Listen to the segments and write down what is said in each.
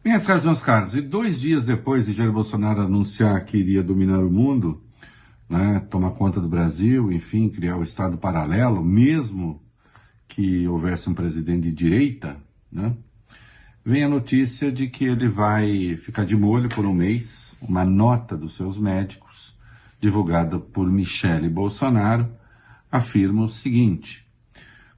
Minhas caras, meus caros, e 2 dias depois de Jair Bolsonaro anunciar que iria dominar o mundo, né, tomar conta do Brasil, enfim, criar o Estado paralelo, mesmo que houvesse um presidente de direita, né, vem a notícia de que ele vai ficar de molho por um mês. Uma nota dos seus médicos, divulgada por Michele Bolsonaro, afirma o seguinte: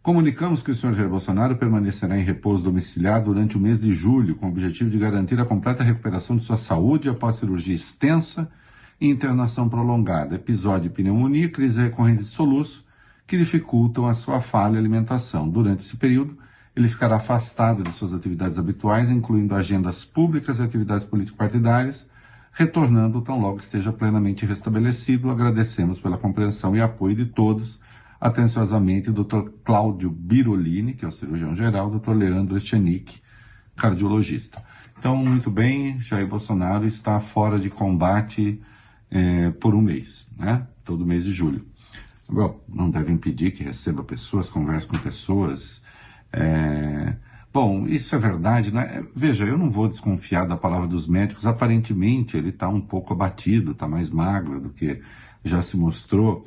comunicamos que o senhor Jair Bolsonaro permanecerá em repouso domiciliar durante o mês de julho, com o objetivo de garantir a completa recuperação de sua saúde após cirurgia extensa e internação prolongada, episódio de pneumonia, crise recorrente de soluço, que dificultam a sua falha e alimentação. Durante esse período, ele ficará afastado de suas atividades habituais, incluindo agendas públicas e atividades político-partidárias, retornando tão logo esteja plenamente restabelecido. Agradecemos pela compreensão e apoio de todos. Atenciosamente, Dr. Cláudio Birolini, que é o cirurgião-geral, Dr. Leandro Echenique, cardiologista. Então, muito bem, Jair Bolsonaro está fora de combate por um mês, né? Todo mês de julho. Bom, não deve impedir que receba pessoas, converse com pessoas. Bom, isso é verdade, né? Veja, eu não vou desconfiar da palavra dos médicos. Aparentemente, ele está um pouco abatido, está mais magro do que já se mostrou.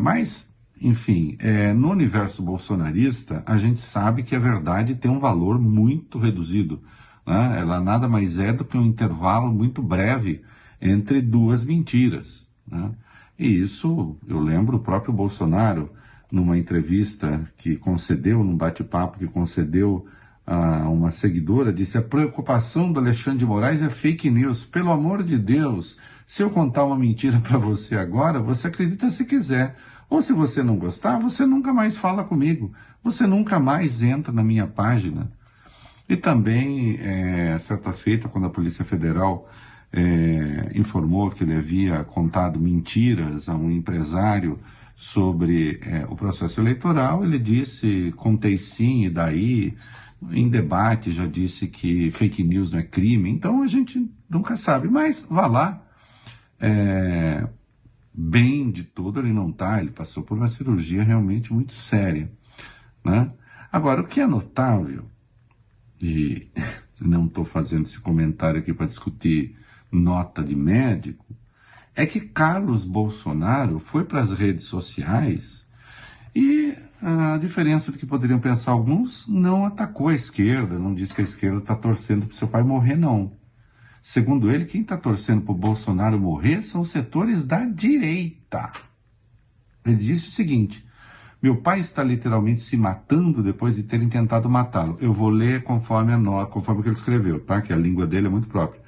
Mas, enfim, no universo bolsonarista, a gente sabe que a verdade tem um valor muito reduzido, né? Ela nada mais é do que um intervalo muito breve entre duas mentiras, né? E isso, eu lembro o próprio Bolsonaro, numa entrevista que concedeu, num bate-papo que concedeu a uma seguidora, disse: a preocupação do Alexandre de Moraes é fake news. Pelo amor de Deus, se eu contar uma mentira para você agora, você acredita se quiser. Ou se você não gostar, você nunca mais fala comigo. Você nunca mais entra na minha página. E também, certa feita, quando a Polícia Federal informou que ele havia contado mentiras a um empresário sobre o processo eleitoral, ele disse: contei sim, e daí, em debate, já disse que fake news não é crime. Então a gente nunca sabe, mas vá lá. Bem de tudo ele não está, ele passou por uma cirurgia realmente muito séria, né? Agora, o que é notável, e não estou fazendo esse comentário aqui para discutir nota de médico, é que Carlos Bolsonaro foi para as redes sociais e, a diferença do que poderiam pensar alguns, não atacou a esquerda, não disse que a esquerda está torcendo para o seu pai morrer, não. Segundo ele, quem está torcendo para o Bolsonaro morrer são os setores da direita. Ele disse o seguinte: meu pai está literalmente se matando depois de terem tentado matá-lo. Eu vou ler conforme conforme o que ele escreveu, tá? Que a língua dele é muito própria.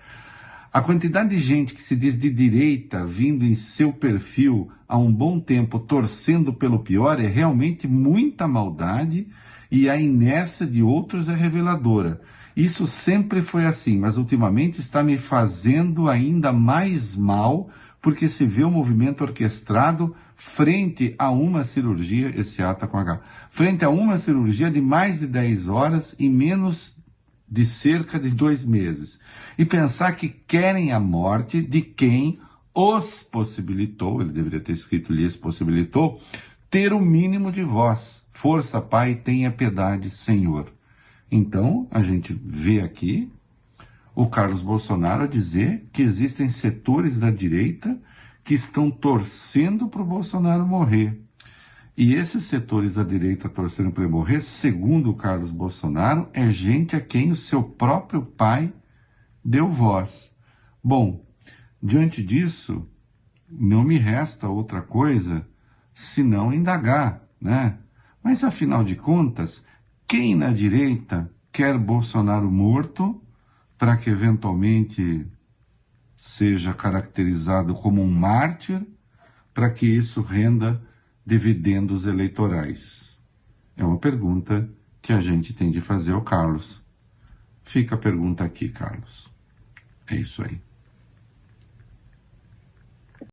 A quantidade de gente que se diz de direita vindo em seu perfil há um bom tempo torcendo pelo pior é realmente muita maldade, e a inércia de outros é reveladora. Isso sempre foi assim, mas ultimamente está me fazendo ainda mais mal, porque se vê o movimento orquestrado frente a uma cirurgia, esse A tá com H, frente a uma cirurgia de mais de 10 horas em menos de cerca de 2 meses. E pensar que querem a morte de quem os possibilitou, ele deveria ter escrito lhes possibilitou, ter o mínimo de voz. Força, Pai, tenha piedade, Senhor. Então, a gente vê aqui o Carlos Bolsonaro dizer que existem setores da direita que estão torcendo para o Bolsonaro morrer. E esses setores da direita torcendo para ele morrer, segundo o Carlos Bolsonaro, é gente a quem o seu próprio pai deu voz. Bom, diante disso, não me resta outra coisa senão indagar, né? Mas, afinal de contas, quem na direita quer Bolsonaro morto para que eventualmente seja caracterizado como um mártir, para que isso renda dividendos eleitorais? É uma pergunta que a gente tem de fazer ao Carlos. Fica a pergunta aqui, Carlos. É isso aí.